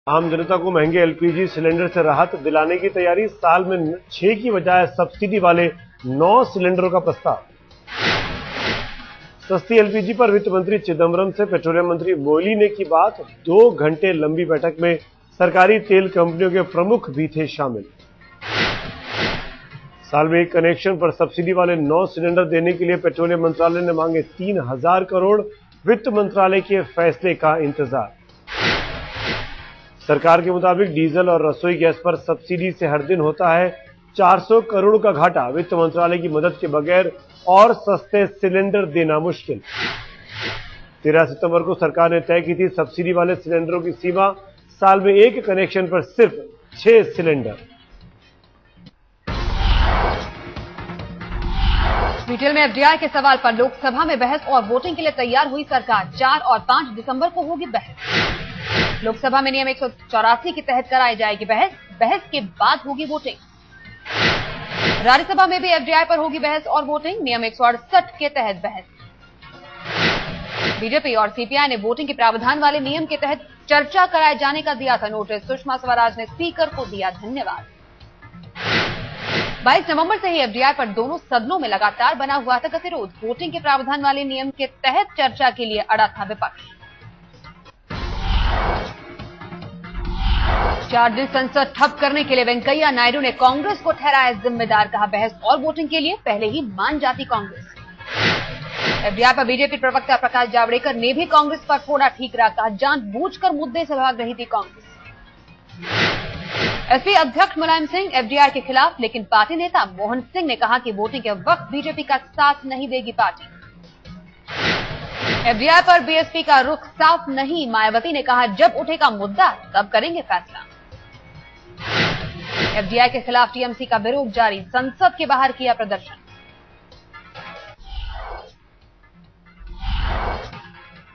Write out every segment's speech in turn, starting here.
आम जनता को महंगे एलपीजी सिलेंडर से राहत दिलाने की तैयारी, साल में 6 की बजाय सब्सिडी वाले 9 सिलेंडरों का प्रस्ताव। सस्ती एलपीजी पर वित्त मंत्री चिदम्बरम से पेट्रोलियम मंत्री मोइली ने की बात। 2 घंटे लंबी बैठक में सरकारी तेल कंपनियों के प्रमुख भी थे शामिल। साल में एक कनेक्शन पर सब्सिडी वाले 9 सिलेंडर देने के लिए पेट्रोलियम मंत्रालय ने मांगे 3000 करोड़। वित्त मंत्रालय के फैसले का इंतजार। सरकार के मुताबिक डीजल और रसोई गैस पर सब्सिडी से हर दिन होता है 400 करोड़ का घाटा। वित्त मंत्रालय की मदद के बगैर और सस्ते सिलेंडर देना मुश्किल। 13 सितंबर को सरकार ने तय की थी सब्सिडी वाले सिलेंडरों की सीमा, साल में एक कनेक्शन पर सिर्फ 6 सिलेंडर। डिटेल में एफडीआई के सवाल पर लोकसभा में बहस और वोटिंग के लिए तैयार हुई सरकार। 4 और 5 दिसंबर को होगी बहस। लोकसभा में नियम 184 के तहत कराई जाएगी बहस के बाद होगी वोटिंग। राज्यसभा में भी एफडीआई पर होगी बहस और वोटिंग, नियम 168 के तहत बहस। बीजेपी और सीपीआई ने वोटिंग के प्रावधान वाले नियम के तहत चर्चा कराए जाने का दिया था नोटिस। सुषमा स्वराज ने स्पीकर को दिया धन्यवाद। 22 नवंबर से ही एफडीआई पर दोनों सदनों में लगातार बना हुआ था गतिरोध। वोटिंग के प्रावधान वाले नियम के तहत चर्चा के लिए अड़ा था विपक्ष। 4 दिन संसद ठप करने के लिए वेंकैया नायडू ने कांग्रेस को ठहराया जिम्मेदार। कहा बहस और वोटिंग के लिए पहले ही मान जाती कांग्रेस। एफडीआई पर बीजेपी प्रवक्ता प्रकाश जावड़ेकर ने भी कांग्रेस पर फोड़ा ठीकरा। कहा जानबूझकर मुद्दे से भाग रही थी कांग्रेस। एसपी अध्यक्ष मुलायम सिंह एफडीआई के खिलाफ, लेकिन पार्टी नेता मोहन सिंह ने कहा कि वोटिंग के वक्त बीजेपी का साथ नहीं देगी पार्टी। एफडीआई पर बीएसपी का रुख साफ नहीं। मायावती ने कहा जब उठेगा मुद्दा तब करेंगे फैसला। एफडीआई के खिलाफ टीएमसी का विरोध जारी, संसद के बाहर किया प्रदर्शन।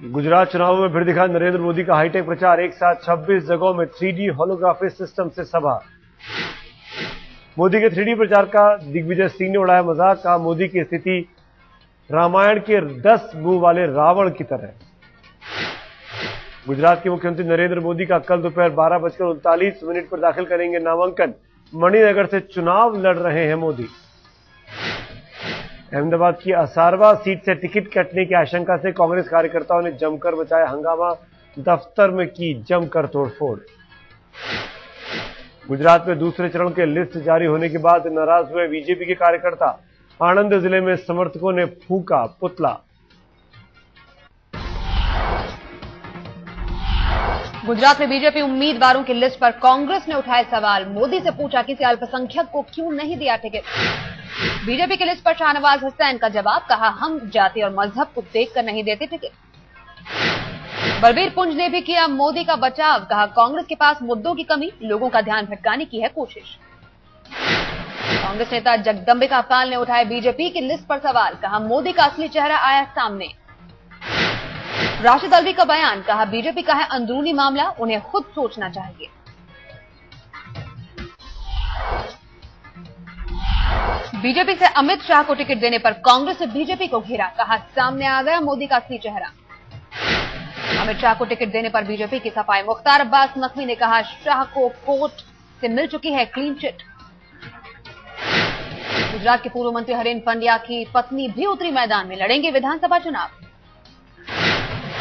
गुजरात चुनाव में फिर दिखा नरेंद्र मोदी का हाईटेक प्रचार। एक साथ 26 जगहों में 3D होलोग्राफी सिस्टम से सभा। मोदी के 3D प्रचार का दिग्विजय सिंह ने उड़ाया मजाक। कहा मोदी की स्थिति रामायण के 10 मुंह वाले रावण की तरह। गुजरात के मुख्यमंत्री नरेंद्र मोदी का कल दोपहर 12:39 पर दाखिल करेंगे नामांकन। मणिनगर से चुनाव लड़ रहे हैं मोदी। अहमदाबाद की असारवा सीट से टिकट कटने की आशंका से कांग्रेस कार्यकर्ताओं ने जमकर मचाया हंगामा। दफ्तर में की जमकर तोड़फोड़। गुजरात में दूसरे चरण के लिस्ट जारी होने के बाद नाराज हुए बीजेपी के कार्यकर्ता। आणंद जिले में समर्थकों ने फूंका पुतला। गुजरात में बीजेपी उम्मीदवारों की लिस्ट पर कांग्रेस ने उठाए सवाल। मोदी से पूछा किसी अल्पसंख्यक को क्यों नहीं दिया टिकट। बीजेपी की लिस्ट पर शाहनवाज हुसैन का जवाब। कहा हम जाति और मजहब को देखकर नहीं देते टिकट। बलबीर पुंज ने भी किया मोदी का बचाव। कहा कांग्रेस के पास मुद्दों की कमी, लोगों का ध्यान भटकाने की है कोशिश। कांग्रेस नेता जगदंबिका पाल ने उठाए बीजेपी की लिस्ट पर सवाल। कहा मोदी का असली चेहरा आया सामने। राशिद अल्वी का बयान। कहा बीजेपी का है अंदरूनी मामला, उन्हें खुद सोचना चाहिए। बीजेपी से अमित शाह को टिकट देने पर कांग्रेस ने बीजेपी को घेरा। कहा सामने आ गया मोदी का असली चेहरा। अमित शाह को टिकट देने पर बीजेपी की सफाई। मुख्तार अब्बास नकवी ने कहा शाह को कोर्ट से मिल चुकी है क्लीन चिट। गुजरात के पूर्व मंत्री हरेन पंड्या की पत्नी भी उतरी मैदान में, लड़ेंगे विधानसभा चुनाव।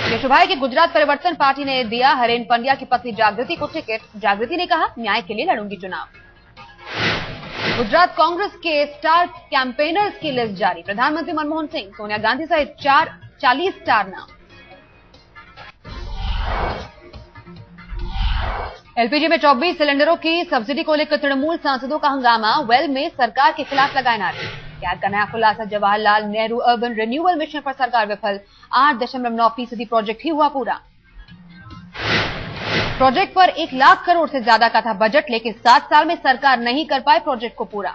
केशुभाई की गुजरात परिवर्तन पार्टी ने दिया हरेन पंड्या की पत्नी जागृति को टिकट। जागृति ने कहा न्याय के लिए लड़ूंगी चुनाव। गुजरात कांग्रेस के स्टार कैंपेनर्स की लिस्ट जारी। प्रधानमंत्री मनमोहन सिंह, सोनिया गांधी सहित 40 स्टार नाम। एलपीजी में 24 सिलेंडरों की सब्सिडी को लेकर तृणमूल सांसदों का हंगामा। वेल में सरकार के खिलाफ लगाए नारे। कैग का नया खुलासा। Jawaharlal Nehru urban renewal mission पर सरकार विफल। 8.9% प्रोजेक्ट ही हुआ पूरा। प्रोजेक्ट पर 1 लाख करोड़ से ज्यादा का था बजट, लेकिन 7 साल में सरकार नहीं कर पाई प्रोजेक्ट को पूरा।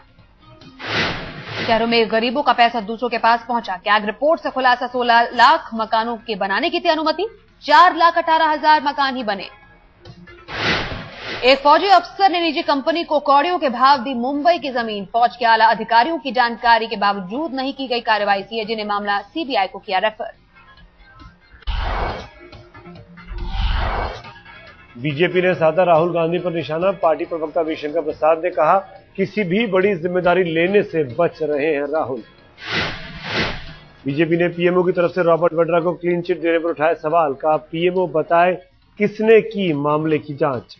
शहरों में गरीबों का पैसा दूसरों के पास पहुंचा। कैग रिपोर्ट से खुलासा। 16 लाख मकानों के बनाने की थी अनुमति, 4,18,000 मकान ही बने। एक फौजी अफसर ने निजी कंपनी को कौड़ियों के भाव दी मुंबई की जमीन। फौज के आला अधिकारियों की जानकारी के बावजूद नहीं की गई कार्रवाई। सीएजी ने मामला सीबीआई को किया रेफर। बीजेपी ने साधा राहुल गांधी पर निशाना। पार्टी प्रवक्ता रविशंकर प्रसाद ने कहा, किसी भी बड़ी जिम्मेदारी लेने से बच रहे हैं राहुल। बीजेपी ने पीएमओ की तरफ से रॉबर्ट वाड्रा को क्लीन चिट देने पर उठाया सवाल। कहा, पीएमओ बताए किसने की मामले की जांच।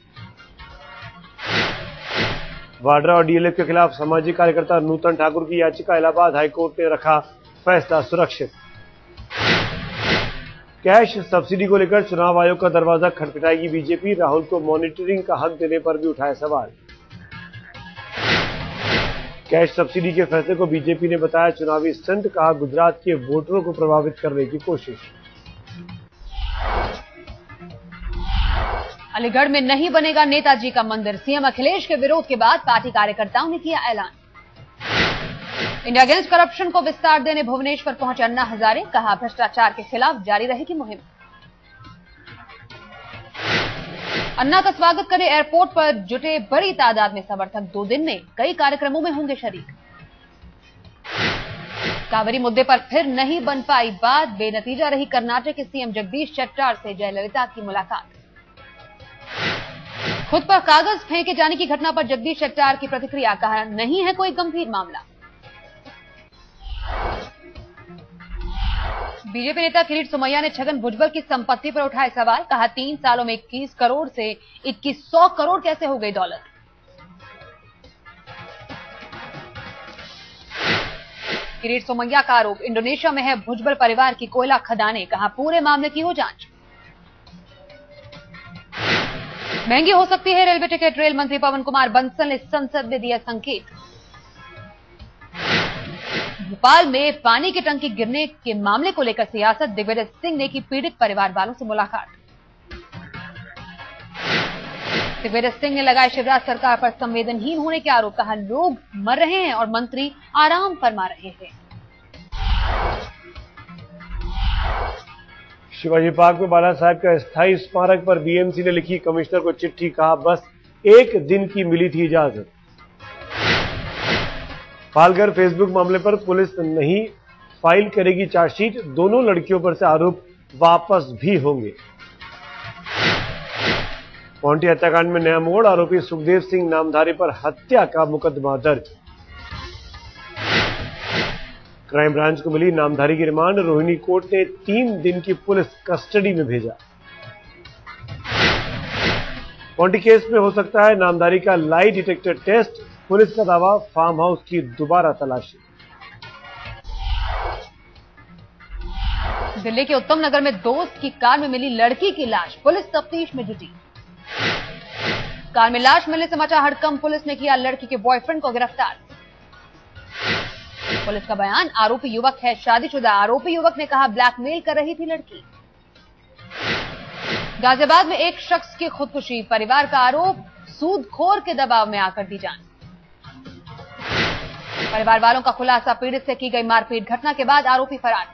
वाड्रा और डीएलएफ के खिलाफ सामाजिक कार्यकर्ता नूतन ठाकुर की याचिका इलाहाबाद हाईकोर्ट ने रखा फैसला सुरक्षित। कैश सब्सिडी को लेकर चुनाव आयोग का दरवाजा खटखटाएगी बीजेपी। राहुल को मॉनिटरिंग का हक देने पर भी उठाया सवाल। कैश सब्सिडी के फैसले को बीजेपी ने बताया चुनावी स्टंट। कहा, गुजरात के वोटरों को प्रभावित करने की कोशिश। अलीगढ़ में नहीं बनेगा नेताजी का मंदिर। सीएम अखिलेश के विरोध के बाद पार्टी कार्यकर्ताओं ने किया ऐलान। इंडिया अगेंस्ट करप्शन को विस्तार देने भुवनेश्वर पहुंचे अन्ना हजारे। कहा, भ्रष्टाचार के खिलाफ जारी रहेगी मुहिम। अन्ना का स्वागत करने एयरपोर्ट पर जुटे बड़ी तादाद में समर्थक। 2 दिन में कई कार्यक्रमों में होंगे शरीक। कावेरी मुद्दे पर फिर नहीं बन पाई बात। बेनतीजा रही कर्नाटक के सीएम जगदीश शेट्टार से जयललिता की मुलाकात। खुद पर कागज फेंके जाने की घटना पर जगदीश शेट्टार की प्रतिक्रिया। कहा, नहीं है कोई गंभीर मामला। बीजेपी नेता किरीट सोमैया ने छगन भुजबल की संपत्ति पर उठाए सवाल। कहा, 3 सालों में 21 करोड़ से 2100 करोड़ कैसे हो गई दौलत। किरीट सोमैया का आरोप, इंडोनेशिया में है भुजबल परिवार की कोयला खदानें। कहा, पूरे मामले की हो जांच। महंगी हो सकती है रेलवे टिकट। रेल मंत्री पवन कुमार बंसल ने संसद में दिया संकेत। भोपाल में पानी की टंकी गिरने के मामले को लेकर सियासत। दिग्विजय सिंह ने की पीड़ित परिवार वालों से मुलाकात। दिग्विजय सिंह ने लगाए शिवराज सरकार पर संवेदनहीन होने के आरोप। कहा, लोग मर रहे हैं और मंत्री आराम फरमा रहे हैं। शिवाजी पार्क में बाला साहेब का स्थायी स्मारक पर बीएमसी ने लिखी कमिश्नर को चिट्ठी। कहा, बस 1 दिन की मिली थी इजाजत। पालघर फेसबुक मामले पर पुलिस नहीं फाइल करेगी चार्जशीट। दोनों लड़कियों पर से आरोप वापस भी होंगे। पौंटी हत्याकांड में नया मोड़। आरोपी सुखदेव सिंह नामधारी पर हत्या का मुकदमा दर्ज। क्राइम ब्रांच को मिली नामधारी की रिमांड। रोहिणी कोर्ट ने 3 दिन की पुलिस कस्टडी में भेजा। पौंटी केस में हो सकता है नामधारी का लाई डिटेक्टर टेस्ट। पुलिस का दावा, फार्म हाउस की दोबारा तलाशी। दिल्ली के उत्तम नगर में दोस्त की कार में मिली लड़की की लाश। पुलिस तफ्तीश में जुटी। कार में लाश मिलने से मचा हड़कंप। पुलिस ने किया लड़की के बॉयफ्रेंड को गिरफ्तार। पुलिस का बयान, आरोपी युवक है शादीशुदा। आरोपी युवक ने कहा, ब्लैकमेल कर रही थी लड़की। गाजियाबाद में एक शख्स की खुदकुशी। परिवार का आरोप, सूदखोर के दबाव में आकर दी जान। परिवार वालों का खुलासा, पीड़ित से की गई मारपीट। घटना के बाद आरोपी फरार।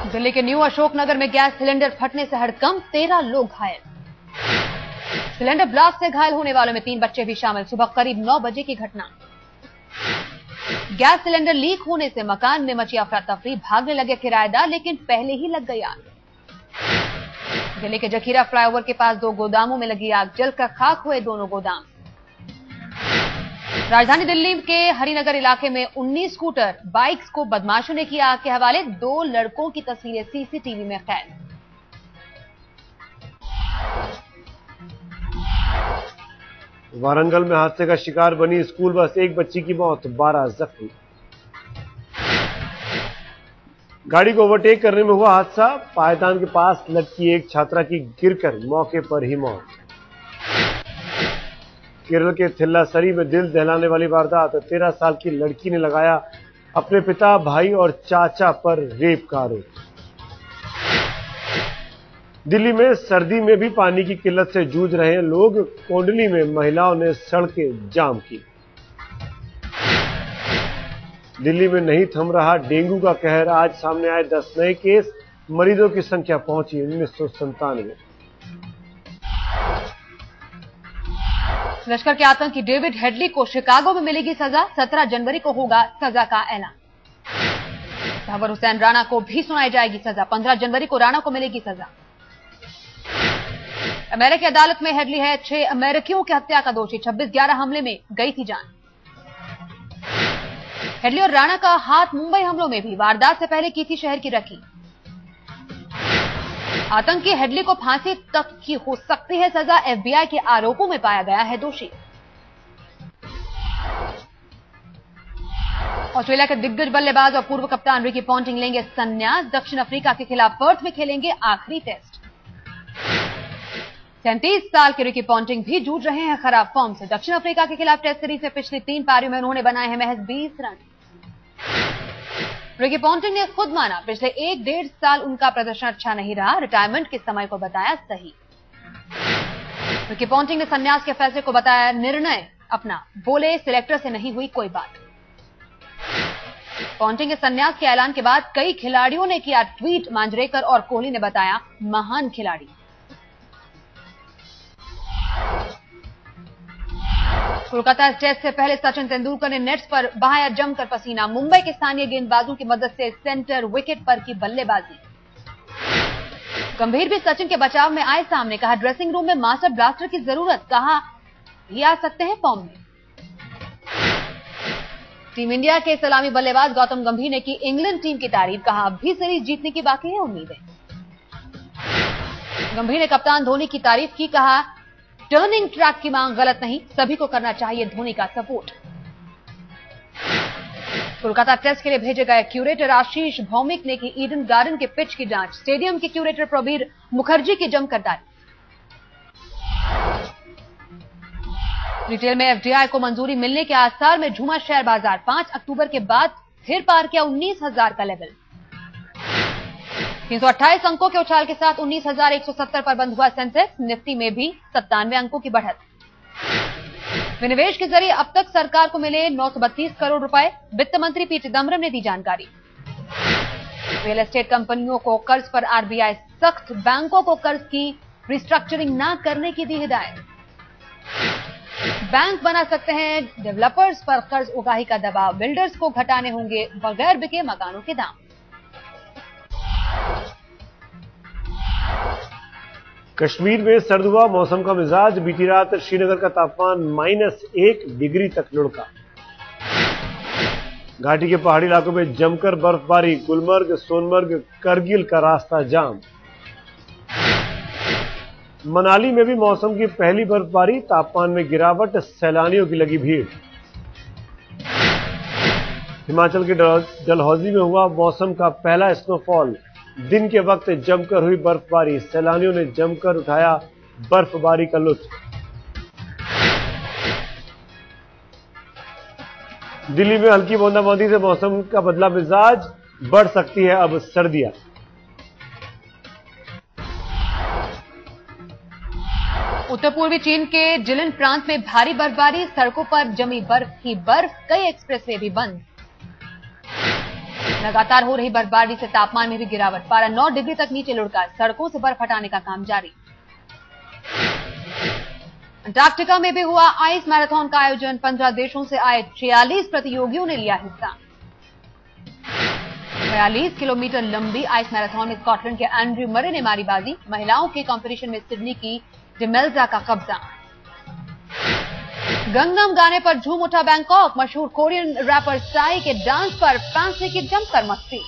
दिल्ली के न्यू अशोकनगर में गैस सिलेंडर फटने से हड़कंप। 13 लोग घायल। सिलेंडर ब्लास्ट से घायल होने वालों में 3 बच्चे भी शामिल। सुबह करीब 9 बजे की घटना। गैस सिलेंडर लीक होने से मकान में मची अफरा तफरी। भागने लगे किराएदार, लेकिन पहले ही लग गई आग। दिल्ली के जखीरा फ्लाईओवर के पास 2 गोदामों में लगी आग। जलकर खाक हुए दोनों गोदाम। राजधानी दिल्ली के हरिनगर इलाके में 19 स्कूटर बाइक्स को बदमाशों ने किया आग के हवाले। 2 लड़कों की तस्वीरें सीसीटीवी में कैद। वारंगल में हादसे का शिकार बनी स्कूल बस। 1 बच्ची की मौत, 12 जख्मी। गाड़ी को ओवरटेक करने में हुआ हादसा। पायदान के पास लटकी एक छात्रा की गिरकर मौके पर ही मौत। केरल के थिल्लासरी में दिल दहलाने वाली वारदात। 13 साल की लड़की ने लगाया अपने पिता, भाई और चाचा पर रेप का आरोप। दिल्ली में सर्दी में भी पानी की किल्लत से जूझ रहे हैं लोग। कोंडली में महिलाओं ने सड़कें जाम की। दिल्ली में नहीं थम रहा डेंगू का कहर। आज सामने आए 10 नए केस। मरीजों की संख्या पहुंची 1997। लश्कर के आतंकी डेविड हेडली को शिकागो में मिलेगी सजा। 17 जनवरी को होगा सजा का ऐलान। तहवर हुसैन राणा को भी सुनाई जाएगी सजा। 15 जनवरी को राणा को मिलेगी सजा। अमेरिकी अदालत में हेडली है 6 अमेरिकियों की हत्या का दोषी। 26/11 हमले में गई थी जान। हेडली और राणा का हाथ मुंबई हमलों में भी वारदात से पहले की थी शहर की रखी। आतंकी हेडली को फांसी तक की हो सकती है सजा। एफबीआई के आरोपों में पाया गया है दोषी। ऑस्ट्रेलिया के दिग्गज बल्लेबाज और पूर्व कप्तान रिकी पॉन्टिंग लेंगे संन्यास। दक्षिण अफ्रीका के खिलाफ पर्थ में खेलेंगे आखिरी टेस्ट। 37 साल के रिकी पॉन्टिंग भी जूझ रहे हैं खराब फॉर्म से। दक्षिण अफ्रीका के खिलाफ टेस्ट सीरीज में पिछली 3 पारियों में उन्होंने बनाए हैं महज 20 रन। रिकी पॉन्टिंग ने खुद माना पिछले 1-1.5 साल उनका प्रदर्शन अच्छा नहीं रहा। रिटायरमेंट के समय को बताया सही। रिकी पॉन्टिंग ने संन्यास के फैसले को बताया निर्णय अपना। बोले सिलेक्टर से नहीं हुई कोई बात। पॉन्टिंग के संन्यास के ऐलान के बाद कई खिलाड़ियों ने किया ट्वीट। मांजरेकर और कोहली ने बताया महान खिलाड़ी। कोलकाता टेस्ट से पहले सचिन तेंदुलकर ने नेट्स पर बहाया जमकर पसीना। मुंबई के स्थानीय गेंदबाजों की मदद से सेंटर विकेट पर की बल्लेबाजी। गंभीर भी सचिन के बचाव में आए सामने। कहा ड्रेसिंग रूम में मास्टर ब्लास्टर की जरूरत। कहा ये आ सकते हैं फॉर्म में। टीम इंडिया के सलामी बल्लेबाज गौतम गंभीर ने की इंग्लैंड टीम की तारीफ। कहा अब भी सीरीज जीतने की बाकी है उम्मीदें। गंभीर ने कप्तान धोनी की तारीफ की। कहा टर्निंग ट्रैक की मांग गलत नहीं। सभी को करना चाहिए धोनी का सपोर्ट। कोलकाता टेस्ट के लिए भेजे गए क्यूरेटर आशीष भौमिक ने की ईडन गार्डन के पिच की जांच। स्टेडियम के क्यूरेटर प्रबीर मुखर्जी की जमकर तारीफ। रिटेल में एफडीआई को मंजूरी मिलने के आसार में झूमा शेयर बाजार। 5 अक्टूबर के बाद फिर पार किया 19,000 का लेवल। 328 अंकों के उछाल के साथ 19,170 पर बंद हुआ सेंसेक्स। निफ्टी में भी 97 अंकों की बढ़त। विनिवेश के जरिए अब तक सरकार को मिले 932 करोड़ रुपए। वित्त मंत्री पी चिदम्बरम ने दी जानकारी। रियल एस्टेट कंपनियों को कर्ज पर आरबीआई सख्त। बैंकों को कर्ज की रिस्ट्रक्चरिंग न करने की दी हिदायत। बैंक बना सकते हैं डेवलपर्स पर कर्ज उगाही का दबाव। बिल्डर्स को घटाने होंगे बगैर बिके मकानों के दाम। कश्मीर में सर्द हुआ मौसम का मिजाज। बीती रात श्रीनगर का तापमान -1 डिग्री तक लुढ़का। घाटी के पहाड़ी इलाकों में जमकर बर्फबारी। गुलमर्ग, सोनमर्ग, करगिल का रास्ता जाम। मनाली में भी मौसम की पहली बर्फबारी। तापमान में गिरावट। सैलानियों की लगी भीड़। हिमाचल के डलहौजी में हुआ मौसम का पहला स्नोफॉल। दिन के वक्त जमकर हुई बर्फबारी। सैलानियों ने जमकर उठाया बर्फबारी का लुत्फ। दिल्ली में हल्की बूंदाबांदी से मौसम का बदला मिजाज। बढ़ सकती है अब सर्दियां। उत्तर पूर्वी चीन के जिलिन प्रांत में भारी बर्फबारी। सड़कों पर जमी बर्फ ही बर्फ। कई एक्सप्रेसवे भी बंद। लगातार हो रही बर्फबारी से तापमान में भी गिरावट। पारा 9 डिग्री तक नीचे लुढ़का। सड़कों से बर्फ हटाने का काम जारी। अंटार्कटिका में भी हुआ आइस मैराथन का आयोजन। 15 देशों से आए 46 प्रतियोगियों ने लिया हिस्सा। 42 किलोमीटर लंबी आइस मैराथन में स्कॉटलैंड के एंड्रयू मरे ने मारी बाजी। महिलाओं के कंपटीशन में सिडनी की डिमेल्जा का कब्जा। गंगनम गाने पर झूम उठा बैंकॉक। मशहूर कोरियन रैपर साई के डांस पर फैंस की जमकर मस्ती।